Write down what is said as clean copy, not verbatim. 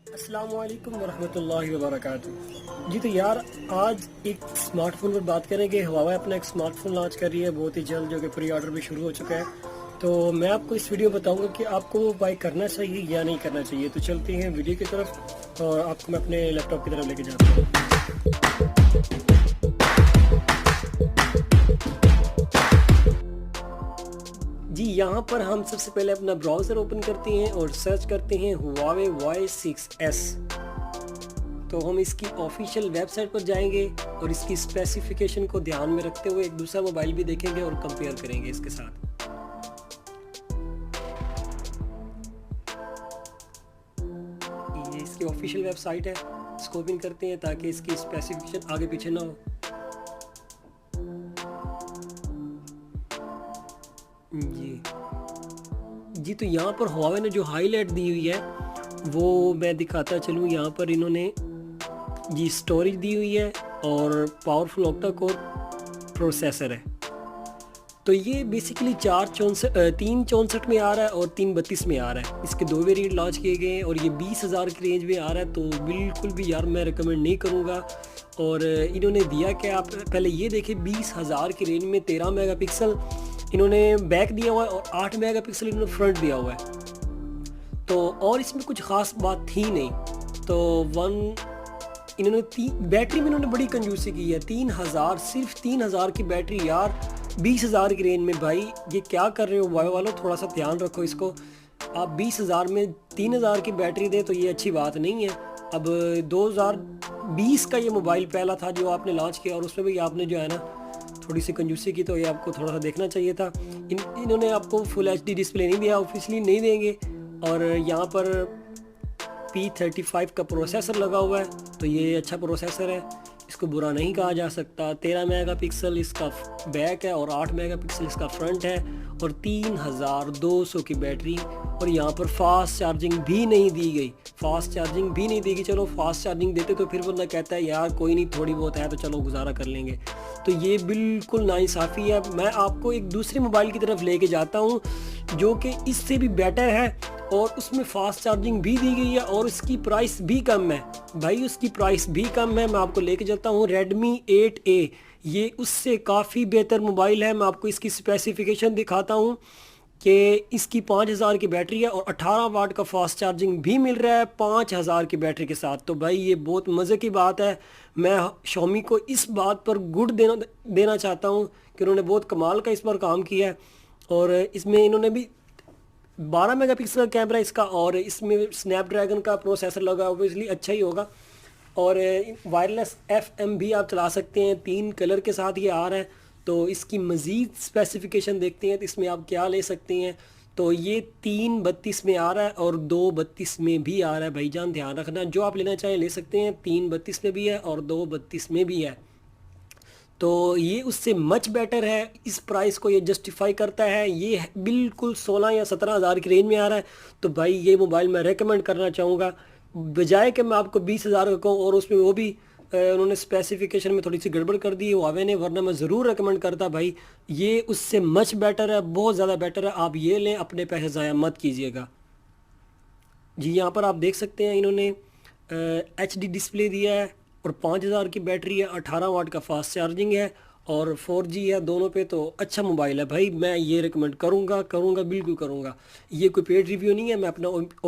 अस्सलामुअलैकुम वरहमतुल्लाहि वबरकातुहू। जी तो यार, आज एक स्मार्टफ़ोन पर बात करेंगे। हुआवे अपना एक स्मार्टफ़ोन लॉन्च कर रही है बहुत ही जल्द, जो कि प्री ऑर्डर भी शुरू हो चुका है। तो मैं आपको इस वीडियो में बताऊंगा कि आपको वो बाई करना चाहिए या नहीं करना चाहिए। तो चलते हैं वीडियो की तरफ और आपको मैं अपने लैपटॉप की तरफ लेके जाता हूँ। जी, यहाँ पर हम सबसे पहले अपना ब्राउज़र ओपन करते हैं और सर्च करते हैं हुआवे Y6s। तो हम इसकी ऑफिशियल वेबसाइट पर जाएंगे और इसकी स्पेसिफिकेशन को ध्यान में रखते हुए एक दूसरा मोबाइल भी देखेंगे और कंपेयर करेंगे इसके साथ। ये इसकी ऑफिशियल वेबसाइट है, इसको ओपन करते हैं ताकि इसकी स्पेसिफिकेशन आगे पीछे ना हो। जी तो यहाँ पर हुआवे ने जो हाईलाइट दी हुई है वो मैं दिखाता चलूँ। यहाँ पर इन्होंने जी स्टोरेज दी हुई है और पावरफुल ऑक्टा कोर प्रोसेसर है। तो ये बेसिकली 364 में आ रहा है और 332 में आ रहा है। इसके दो वेरिएंट लॉन्च किए गए हैं और ये 20,000 की रेंज में आ रहा है। तो बिल्कुल भी यार मैं रिकमेंड नहीं करूँगा। और इन्होंने दिया क्या, आप पहले ये देखें, 20,000 की रेंज में 13 मेगापिक्सल इन्होंने बैक दिया हुआ है और 8 मेगापिक्सल इन्होंने फ्रंट दिया हुआ है। तो और इसमें कुछ ख़ास बात थी नहीं। तो इन्होंने बैटरी में इन्होंने बड़ी कंजूसी की है। 3,000, सिर्फ 3,000 की बैटरी यार, 20,000 की रेंज में। भाई ये क्या कर रहे हो वायो वालों, थोड़ा सा ध्यान रखो इसको। आप 20,000 में 3,000 की बैटरी दे तो ये अच्छी बात नहीं है। अब 2020 का ये मोबाइल पहला था जो आपने लॉन्च किया और उसमें भी आपने जो है ना थोड़ी सी कंजूसी की, तो ये आपको थोड़ा सा देखना चाहिए था। इन्होंने आपको फुल HD डिस्प्ले नहीं दिया, ऑफिशियली नहीं देंगे। और यहाँ पर P35 का प्रोसेसर लगा हुआ है, तो ये अच्छा प्रोसेसर है, इसको बुरा नहीं कहा जा सकता। 13 मेगापिक्सल इसका बैक है और 8 मेगापिक्सल इसका फ्रंट है और 3200 की बैटरी। और यहाँ पर फास्ट चार्जिंग भी नहीं दी गई, चलो फास्ट चार्जिंग देते तो फिर बंदा कहता है यार कोई नहीं, थोड़ी बहुत है तो चलो गुजारा कर लेंगे। तो ये बिल्कुल नाइंसाफ़ी है। मैं आपको एक दूसरे मोबाइल की तरफ लेके जाता हूँ जो कि इससे भी बेटर है और उसमें फास्ट चार्जिंग भी दी गई है और उसकी प्राइस भी कम है। भाई उसकी प्राइस भी कम है। मैं आपको लेके चलता हूँ Redmi 8A, ये उससे काफ़ी बेहतर मोबाइल है। मैं आपको इसकी स्पेसिफिकेशन दिखाता हूँ कि इसकी 5,000 की बैटरी है और 18 वाट का फास्ट चार्जिंग भी मिल रहा है 5,000 की बैटरी के साथ। तो भाई ये बहुत मज़े की बात है। मैं Xiaomi को इस बात पर गुड देना चाहता हूँ कि उन्होंने बहुत कमाल का इस पर काम किया है। और इसमें इन्होंने भी 12 मेगापिक्सल का कैमरा इसका और इसमें स्नैपड्रैगन का प्रोसेसर लगा हुआ, इसलिए अच्छा ही होगा। और वायरलेस FM भी आप चला सकते हैं, 3 कलर के साथ ये आ रहा है। तो इसकी मज़ीद स्पेसिफिकेशन देखते हैं तो इसमें आप क्या ले सकते हैं। तो ये 332 में आ रहा है और 232 में भी आ रहा है। भाईजान ध्यान रखना, जो आप लेना चाहें ले सकते हैं। 332 में भी है और 232 में भी है। तो ये उससे मच बेटर है, इस प्राइस को ये जस्टिफाई करता है। ये बिल्कुल 16 या 17,000 की रेंज में आ रहा है। तो भाई ये मोबाइल मैं रेकमेंड करना चाहूँगा, बजाय कि मैं आपको 20,000 का कहूँ और उसमें वो भी उन्होंने स्पेसिफिकेशन में थोड़ी सी गड़बड़ कर दी है हुआवे ने, वरना मैं ज़रूर रेकमेंड करता। भाई ये उससे मच बेटर है, बहुत ज़्यादा बेटर है। आप ये लें, अपने पैसे ज़ाया मत कीजिएगा। जी यहाँ पर आप देख सकते हैं इन्होंने HD डिस्प्ले दिया है और 5,000 की बैटरी है, 18 वाट का फास्ट चार्जिंग है और 4G है दोनों पे। तो अच्छा मोबाइल है भाई, मैं ये रिकमेंड करूँगा, बिल्कुल करूँगा। ये कोई पेड रिव्यू नहीं है, मैं अपना